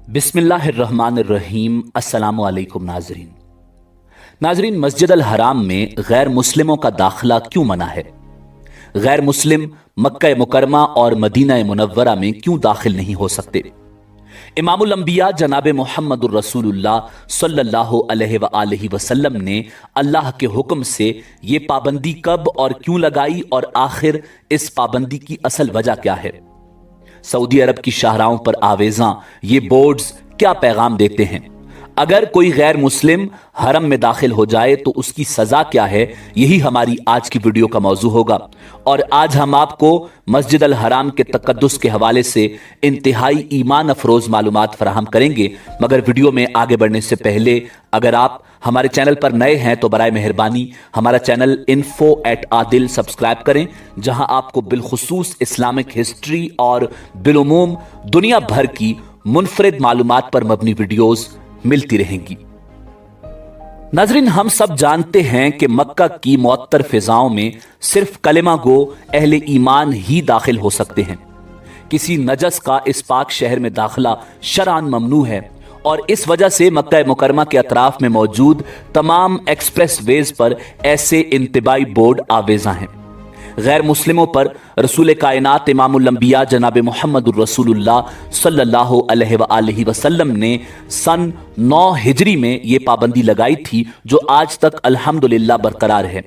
बिस्मिल्लाहिर्रहमानिर्रहीम। अस्सलामु अलैकुम नाजरीन, मस्जिद अल हराम में गैर मुस्लिमों का दाखिला क्यों मना है? गैर मुस्लिम मक्का मुकरमा और मदीना मुनव्वरा में क्यों दाखिल नहीं हो सकते? इमामुल अंबिया जनाब मुहम्मदुर रसूलुल्लाह सल्लल्लाहु अलैहि वसल्लम ने अल्लाह के हुक्म से ये पाबंदी कब और क्यों लगाई, और आखिर इस पाबंदी की असल वजह क्या है? सऊदी अरब की शाहराहों पर आवेज़ां ये बोर्ड्स क्या पैगाम देते हैं? अगर कोई गैर मुस्लिम हरम में दाखिल हो जाए तो उसकी सजा क्या है? यही हमारी आज की वीडियो का मौजू होगा। और आज हम आपको मस्जिद अल हराम के तकद्दुस के हवाले से इंतहाई ईमान अफरोज मालूमात फराहम करेंगे। मगर वीडियो में आगे बढ़ने से पहले अगर आप हमारे चैनल पर नए हैं तो बराए मेहरबानी हमारा चैनल info@adil सब्सक्राइब करें, जहां आपको बिलखुसूस इस्लामिक हिस्ट्री और बिलुमूम दुनिया भर की मुनफरिद मालूमात पर मबनी वीडियोस मिलती रहेंगी। नाज़रीन, हम सब जानते हैं कि मक्का की मुअत्तर फिजाओं में सिर्फ कलेमा गो अहले ईमान ही दाखिल हो सकते हैं। किसी नजस का इस पाक शहर में दाखिला शरअन ममनू है, और इस वजह से मक्का मुकरमा के अतराफ में मौजूद तमाम एक्सप्रेस वेज पर ऐसे इंतबाही बोर्ड आवेज़ा हैं। गैर मुस्लिमों पर रसूल कायनात इमामुल अंबिया जनाब मुहम्मदुर रसूलुल्लाह सल्लल्लाहु अलैहि वसल्लम ने सन 9 हिजरी में ये पाबंदी लगाई थी, जो आज तक अल्हम्दुलिल्लाह बरकरार है।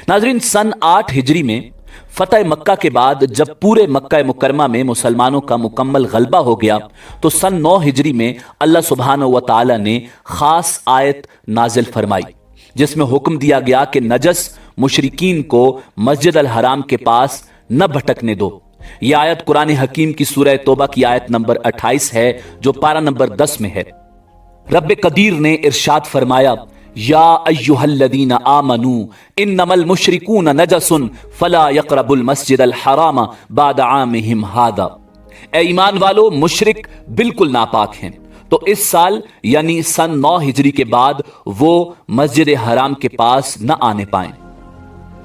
नाज़रीन, सन 8 हिजरी में फतह मक्का के बाद जब पूरे मक्का मुकरमा में मुसलमानों का मुकम्मल गलबा हो गया तो सन 9 हिजरी में अल्लाह सुब्हानहू व तआला ने खास आयत नाजिल फरमाई, जिसमें हुक्म दिया गया कि नजस मुशरिकीन को मस्जिद अल हराम के पास न भटकने दो। यह आयत कुरान हकीम की सूरह तौबा की आयत नंबर 28 है, जो पारा नंबर 10 में है। रब्बे कदीर ने इरशाद फरमाया, या अय्युहल्लज़ीना आमनू इन्नमल मुशरिकून नजसुन फला यक़रबुल मस्जिद अल हराम बाद आमिहिम हादा। ए ईमान वालो, मुशरिक बिल्कुल नापाक हैं, तो इस साल यानी सन 9 हिजरी के बाद वो मस्जिद हराम के पास न आने पाएं।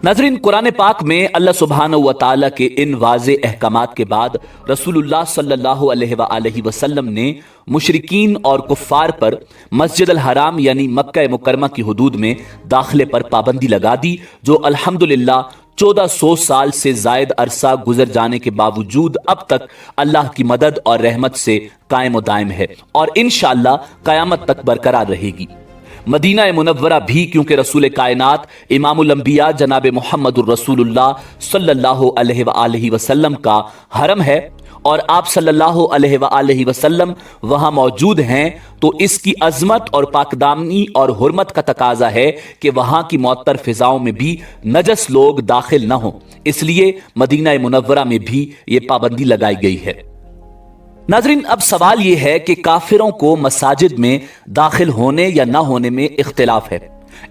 नाज़रीन, कुरान पाक में अल्लाह सुब्हानहू व तआला के इन वाज़े अहकामात के बाद रसूलुल्लाह सल्लल्लाहु अलैहि वसल्लम ने मुशरिकीन और कुफ्फार पर मस्जिद अल हराम यानी मक्का मुकरमा की हुदूद में दाखिले पर पाबंदी लगा दी, जो अल्हम्दुलिल्लाह 1400 साल से जायद अरसा गुजर जाने के बावजूद अब तक अल्लाह की मदद और रहमत से कायम व दायम है, और इंशाअल्लाह क़यामत तक बरकरार रहेगी। मदीना मुनव्वरा भी, क्योंकि रसूल कायनात इमामुल अंबिया जनाब मुहम्मदुर रसूलुल्लाह सल्लल्लाहु अलैहि वसल्लम का हरम है और आप सल्लल्लाहु अलैहि वसल्लम वहां मौजूद हैं, तो इसकी अजमत और पाकदामनी और हुर्मत का तकाजा है कि वहां की मुअत्तर फिजाओं में भी नजस लोग दाखिल न हो, इसलिए मदीना मुनव्वरा में भी ये पाबंदी लगाई गई है। नाज़रीन, अब सवाल यह है कि काफिरों को मसाजिद में दाखिल होने या ना होने में इख्तिलाफ है।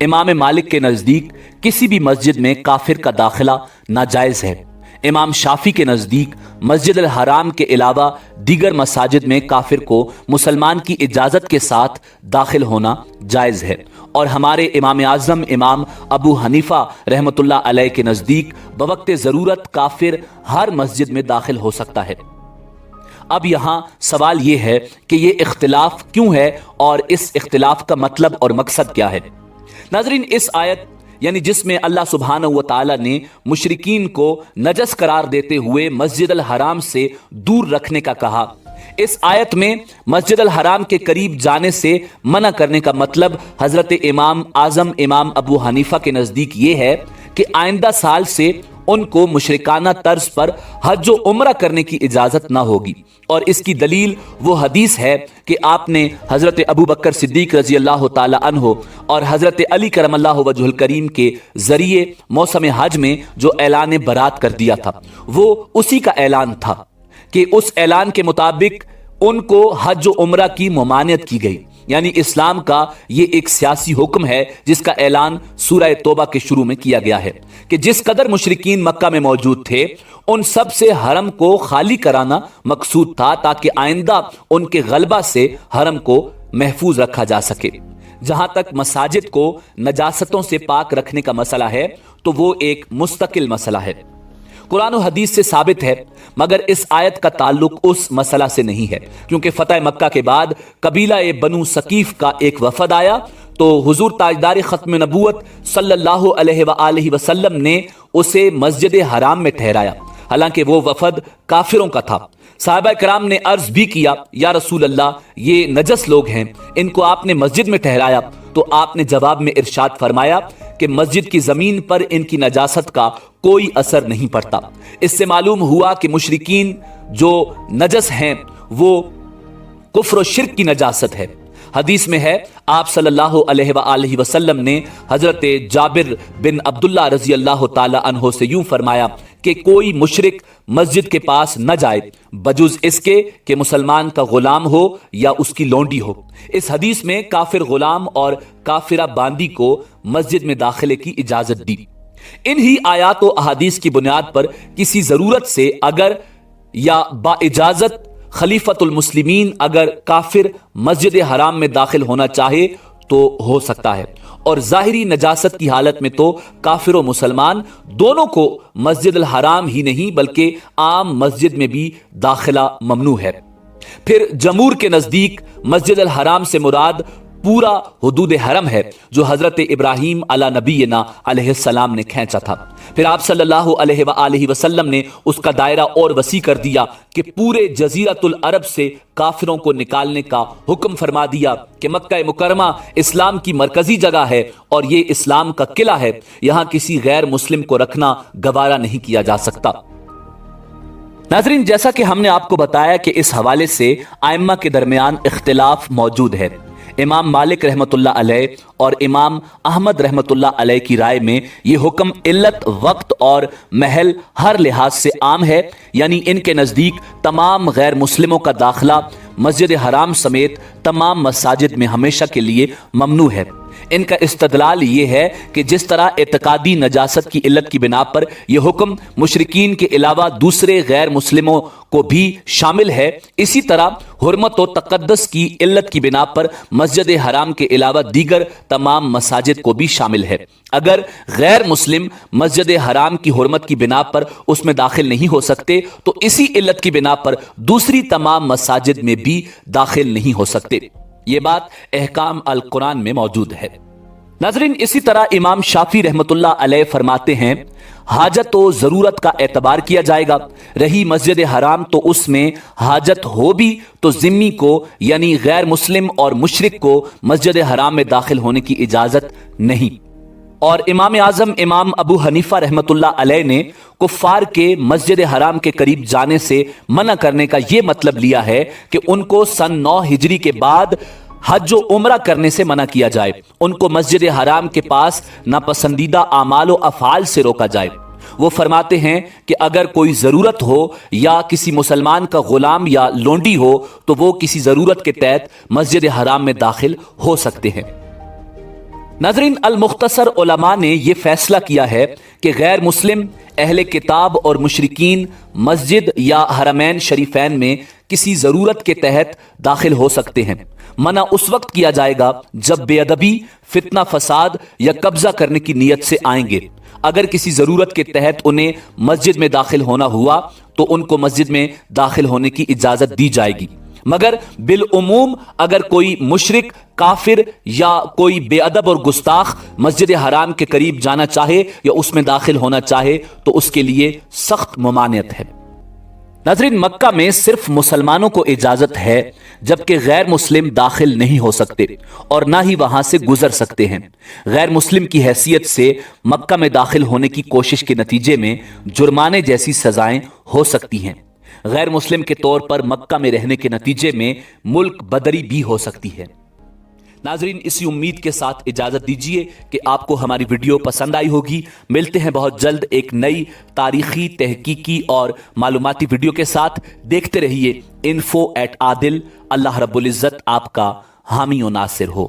इमाम मालिक के नज़दीक किसी भी मस्जिद में काफिर का दाखिला नाजायज़ है। इमाम शाफी के नज़दीक मस्जिद अल हराम के अलावा दीगर मसाजिद में काफिर को मुसलमान की इजाज़त के साथ दाखिल होना जायज़ है, और हमारे इमाम आज़म इमाम अबू हनीफा रहमतुल्लाह अलैह के नज़दीक बवक्ते ज़रूरत काफिर हर मस्जिद में दाखिल हो सकता है। अब यहाँ सवाल ये है कि ये इख्तिलाफ क्यों है और इस इख्तिलाफ का मतलब और मकसद क्या है? नाज़रीन, इस आयत यानी जिसमें अल्लाह सुब्हानहू व तआला ने मुशरिकीन को नजस करार देते हुए मस्जिद अल हराम से दूर रखने का कहा, इस आयत में मस्जिद अल हराम के करीब जाने से मना करने का मतलब हजरत इमाम आज़म इमाम अबू हनीफा के नज़दीक ये है कि आइंदा साल से उनको मुशरिकाना तर्ज पर हज व उम्रा करने की इजाजत ना होगी, और इसकी दलील वो हदीस है कि आपने हजरत अबू बकर सिद्दीक रजी अल्लाह ताला अन्हो और हजरत अली करमल्लाहु वजहुल करीम के जरिए मौसम हज में जो ऐलान बरात कर दिया था, वो उसी का ऐलान था कि उस ऐलान के मुताबिक उनको हज व उम्रा की ममानियत की गई। यानी इस्लाम का ये एक सियासी हुक्म है जिसका ऐलान सूरह तौबा के शुरू में किया गया है कि जिस कदर मुशरिकीन मक्का में मौजूद थे उन सब से हरम को खाली कराना मकसूद था, ताकि आइंदा उनके गलबा से हरम को महफूज रखा जा सके। जहां तक मसाजिद को नजासतों से पाक रखने का मसला है तो वो एक मुस्तकिल मसला है। कुरान और हदीस से साबित है, मगर इस आयत का ताल्लुक उस मसला से नहीं है, क्योंकि फतह मक्का के बाद कबीला बनु सकीफ का एक वफद आया तो हुजूर ताजदार खत्म नबूवत सल्लल्लाहु अलैहि वसल्लम ने उसे मस्जिद हराम में ठहराया, हालांकि वो वफद काफिरों का था। साहबा कराम ने अर्ज भी किया, या रसूल अल्लाह, ये नजस लोग हैं, इनको आपने मस्जिद में ठहराया, तो आपने जवाब में इरशाद फरमाया कि मस्जिद की जमीन पर इनकी नजासत का कोई असर नहीं पड़ता। इससे मालूम हुआ कि मुशरिकीन जो नजस हैं वो कुफ्र और शिर्क की नजासत है। हदीस में है, आप सल्लल्लाहु अलैहि वसल्लम ने हजरत जाबिर बिन अब्दुल्ला रजी अल्लाह ताला अन्हो से यूं फरमाया कि कोई मुशरिक मस्जिद के पास न जाए बजुज इसके कि मुसलमान का गुलाम हो या उसकी लौंडी हो। इस हदीस में काफिर गुलाम और काफिरा बांदी को मस्जिद में दाखिले की इजाजत दी। इन्हीं आयात और अहादीस की बुनियाद पर किसी जरूरत से अगर या बाइजाजत खलीफतुल मुस्लिमीन अगर काफिर मस्जिद हराम में दाखिल होना चाहे तो हो सकता है, और जाहिरी नजासत की हालत में तो काफिर और मुसलमान दोनों को मस्जिद हराम ही नहीं बल्कि आम मस्जिद में भी दाखिला ममनू है। फिर जमूर के नजदीक मस्जिद हराम से मुराद पूरा हुदूद हरम है जो हजरत इब्राहीम अला नबीना अलैहिस्सलाम ने खींचा था। फिर आप सल्लल्लाहु अलैहि वसल्लम ने उसका दायरा और वसी कर दिया कि पूरे जजीरतुल अरब से काफिरों को निकालने का हुक्म फरमा दिया कि मक्का मुकरमा इस्लाम की मरकजी जगह है और ये इस्लाम का किला है, यहां किसी गैर मुस्लिम को रखना गवारा नहीं किया जा सकता। नाज़रीन, जैसा कि हमने आपको बताया कि इस हवाले से आइम्मा के दरमियान इख्तिलाफ मौजूद है। इमाम मालिक रहमतुल्लाह अलैह और इमाम अहमद रहमतुल्लाह अलैह की राय में यह हुक्म इल्लत, वक्त और महल हर लिहाज से आम है, यानी इनके नज़दीक तमाम गैर मुस्लिमों का दाखिला मस्जिद हराम समेत तमाम मसाजिद में हमेशा के लिए ममनू है। इनका इस्तदलाल ये है कि जिस तरह एतकादी नजासत की इल्लत की बिना पर यह हुक्म मुशरिकीन के अलावा दूसरे गैर मुस्लिमों को भी शामिल है, इसी तरह हुर्मत और तकद्दस की इल्लत की बिना पर मस्जिद हराम के अलावा दीगर तमाम मसाजिद को भी शामिल है। अगर गैर मुस्लिम मस्जिद हराम की हुर्मत की बिना पर उसमें दाखिल नहीं हो सकते तो इसी इल्लत की बिना पर दूसरी तमाम मसाजिद में भी दाखिल नहीं हो सकते। ये बात अहकाम अल कुरान में मौजूद है। नाज़रीन, इसी तरह इमाम शाफी रहमतुल्लाह अलैह फरमाते हैं, हाजत और जरूरत का एतबार किया जाएगा। रही मस्जिद हराम तो उसमें हाजत हो भी तो जिम्मी को यानी गैर मुस्लिम और मुशरिक को मस्जिद हराम में दाखिल होने की इजाजत नहीं। और इमाम आजम इमाम अबू हनीफा रहमतुल्लाह अलैह ने कुफ्फार के मस्जिद हराम के करीब जाने से मना करने का यह मतलब लिया है कि उनको सन 9 हिजरी के बाद हज व उम्रा करने से मना किया जाए, उनको मस्जिद हराम के पास नापसंदीदा आमाल व अफाल से रोका जाए। वो फरमाते हैं कि अगर कोई ज़रूरत हो या किसी मुसलमान का गुलाम या लोंडी हो तो वो किसी ज़रूरत के तहत मस्जिद हराम में दाखिल हो सकते हैं। नाज़रीन, अल मुख्तसर उलमा ने यह फैसला किया है कि गैर मुस्लिम, अहले किताब और मुशरिकीन मस्जिद या हरमैन शरीफैन में किसी ज़रूरत के तहत दाखिल हो सकते हैं। मना उस वक्त किया जाएगा जब बेअदबी, फितना, फसाद या कब्जा करने की नीयत से आएंगे। अगर किसी ज़रूरत के तहत उन्हें मस्जिद में दाखिल होना हुआ तो उनको मस्जिद में दाखिल होने की इजाज़त दी जाएगी, मगर बिल उमूम अगर कोई मुशरिक, काफिर या कोई बेअदब और गुस्ताख मस्जिद हराम के करीब जाना चाहे या उसमें दाखिल होना चाहे तो उसके लिए सख्त ममानियत है। नाज़रीन, मक्का में सिर्फ मुसलमानों को इजाजत है जबकि गैर मुस्लिम दाखिल नहीं हो सकते और ना ही वहां से गुजर सकते हैं। गैर मुस्लिम की हैसियत से मक्का में दाखिल होने की कोशिश के नतीजे में जुर्माने जैसी सजाएं हो सकती हैं। गैर मुस्लिम के तौर पर मक्का में रहने के नतीजे में मुल्क बदरी भी हो सकती है। नाजरीन, इसी उम्मीद के साथ इजाजत दीजिए कि आपको हमारी वीडियो पसंद आई होगी। मिलते हैं बहुत जल्द एक नई तारीखी, तहकीकी और मालूमाती वीडियो के साथ। देखते रहिए info@adil। अल्लाह रब्बुल इज्जत आपका हामी और नासिर हो।